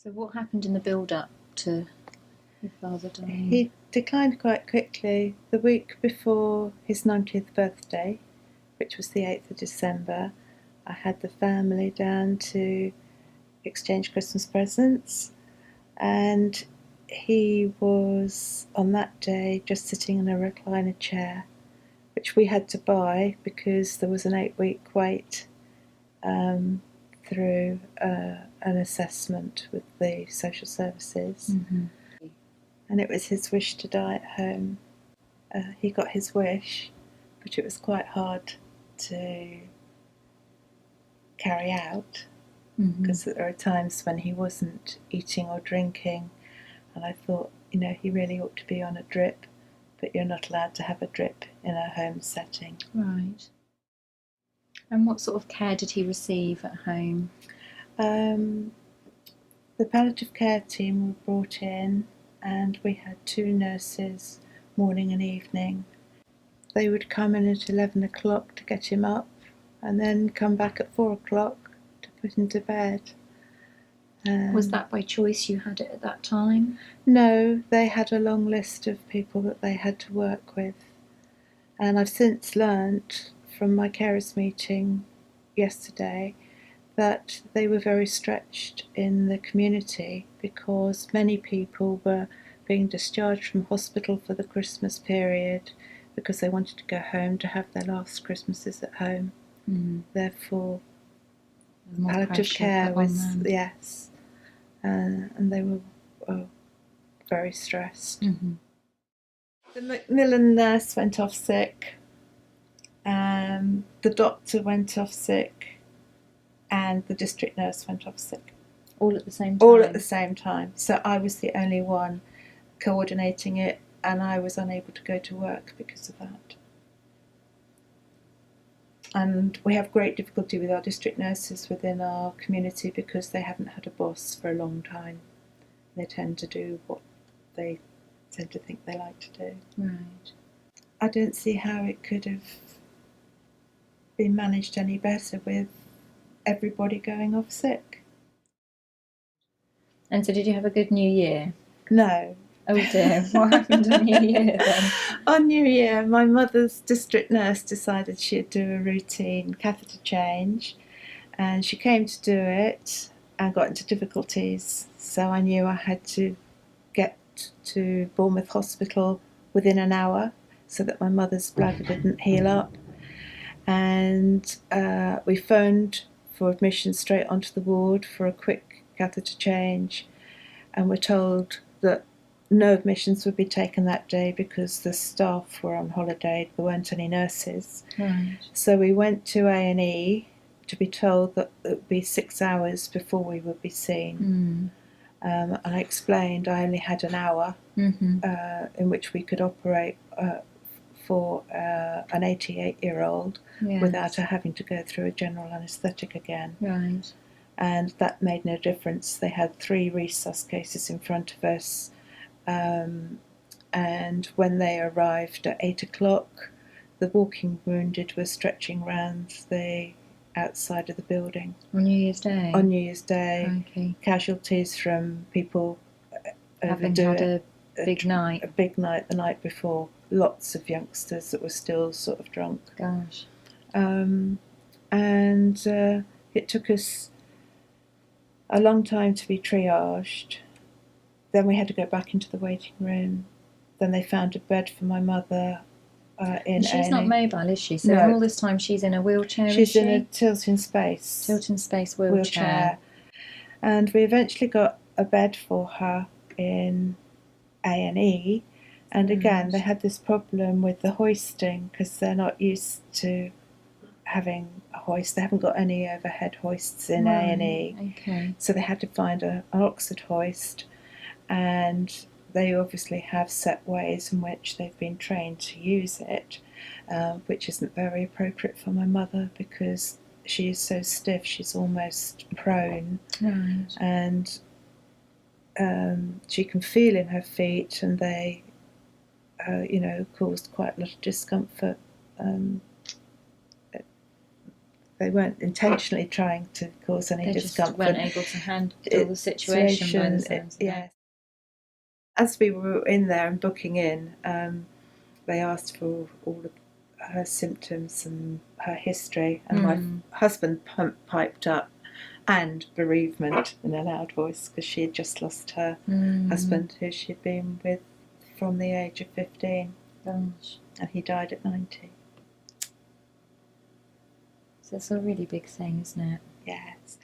So what happened in the build-up to your father dying? He declined quite quickly. The week before his 90th birthday, which was the 8th of December, I had the family down to exchange Christmas presents, and he was on that day just sitting in a recliner chair, which we had to buy because there was an 8-week wait through an assessment with the social services. Mm-hmm. And it was his wish to die at home. He got his wish, but it was quite hard to carry out because there are times when he wasn't eating or drinking, and I thought, he really ought to be on a drip, but you're not allowed to have a drip in a home setting. Right. And what sort of care did he receive at home? The palliative care team were brought in, and we had 2 nurses, morning and evening. They would come in at 11 o'clock to get him up, and then come back at 4 o'clock to put him to bed. Was that by choice you had it at that time? No, they had a long list of people that they had to work with. And I've since learnt from my carers meeting yesterday that they were very stretched in the community because many people were being discharged from hospital for the Christmas period because they wanted to go home to have their last Christmases at home. Therefore, palliative care was, yes, and they were very stressed. The Macmillan nurse went off sick, the doctor went off sick, and the district nurse went off sick. All at the same time? All at the same time. So I was the only one coordinating it, and I was unable to go to work because of that. And we have great difficulty with our district nurses within our community because they haven't had a boss for a long time. They tend to do what they tend to think they like to do. Right. I don't see how it could have been managed any better with everybody going off sick. And so did you have a good New Year? No. Oh dear, what happened on New Year then? On New Year, my mother's district nurse decided she'd do a routine catheter change, and she came to do it and got into difficulties. So I knew I had to get to Bournemouth Hospital within an hour so that my mother's bladder didn't heal up. And we phoned for admission straight onto the ward for a quick catheter change, and we're told that no admissions would be taken that day because the staff were on holiday. There weren't any nurses. Right. So we went to A&E to be told that it would be 6 hours before we would be seen. And I explained I only had an hour in which we could operate for an 88-year-old without her having to go through a general anaesthetic again. Right. And that made no difference. They had 3 resus cases in front of us. And when they arrived at 8 o'clock, the walking wounded were stretching round the outside of the building. On New Year's Day? On New Year's Day. Okay. Casualties from people having had a big night. A big night the night before. Lots of youngsters that were still sort of drunk. Gosh. And it took us a long time to be triaged. Then we had to go back into the waiting room. Then they found a bed for my mother in And she's not mobile, is she? So No. all this time she's in a wheelchair, She's in a tilting space. Tilting space wheelchair. And we eventually got a bed for her in A&E. And again, they had this problem with the hoisting because they're not used to having a hoist. They haven't got any overhead hoists in A&E. Okay. So they had to find an Oxford hoist. And they obviously have set ways in which they've been trained to use it, which isn't very appropriate for my mother because she is so stiff, she's almost prone. Right. And she can feel in her feet, and they, caused quite a lot of discomfort they weren't intentionally trying to cause any They discomfort. just weren't able to handle the situation by the sounds of it. Yes. As we were in there and booking in, they asked for all of her symptoms and her history, and my husband piped up, and bereavement in a loud voice, because she had just lost her husband, who she'd been with from the age of 15. Gosh. And he died at 90. So it's a really big thing, isn't it? Yes.